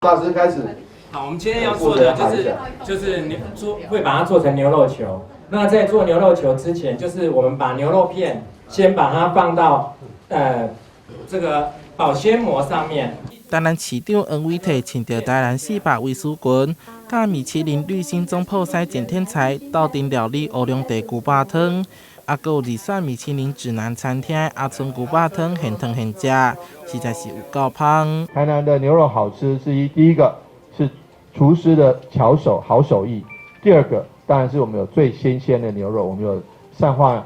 大师开始。好，我们今天要做的会把它做成牛肉球。那在做牛肉球之前，就是我们把牛肉片先把它放到这个保鲜膜上面。台南市长黄伟綽请到台南市北卫生群，甲米其林绿星总铺师简天才斗阵料理乌龙茶牛肉汤，还有二选米其林指南餐厅阿春牛肉汤现汤现吃，实在是有够香。台南的牛肉好吃第一个是厨师的巧手好手艺，第二个当然是我们有最新鲜的牛肉，我们有善化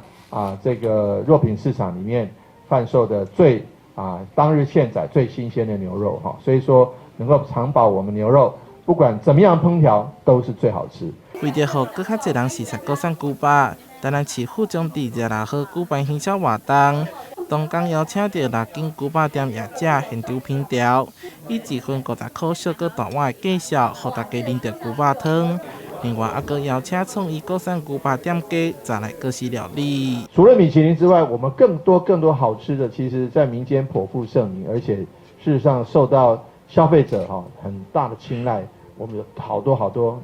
这个肉品市场里面贩售的当日现宰最新鲜的牛肉哈，所以说能够长保我们牛肉，不管怎么样烹调都是最好吃。为着让更较侪人试食国产牛肉，台南市府将伫16号举办行销活动，当天邀请到6间牛肉店业者现场烹调，以1份50块小个大碗的价钱，让大家啉到牛肉汤。另外，还佫邀请创意国产牛肉店家再来各式料理。除了米其林之外，我们更多好吃的，其实在民间颇负盛名，而且事实上受到消费者很大的青睐。我们有好多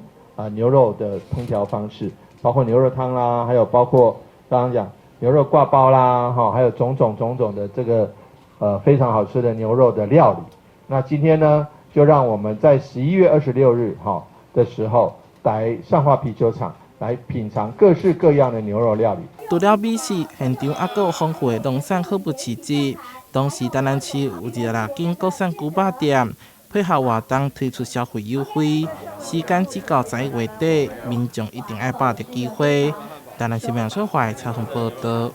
牛肉的烹调方式，包括牛肉汤啦，还有包括刚刚讲牛肉挂包啦，还有种种的这个非常好吃的牛肉的料理。那今天呢，就让我们在11月26日的时候，来善化啤酒厂来品尝各式各样的牛肉料理。除了美食，现场还有丰富的农产好物市集。当时台南市有26间国产牛肉店，配合活动推出消费优惠，时间只到11月底，民众一定要把握机会。台南市民所怀采访报道。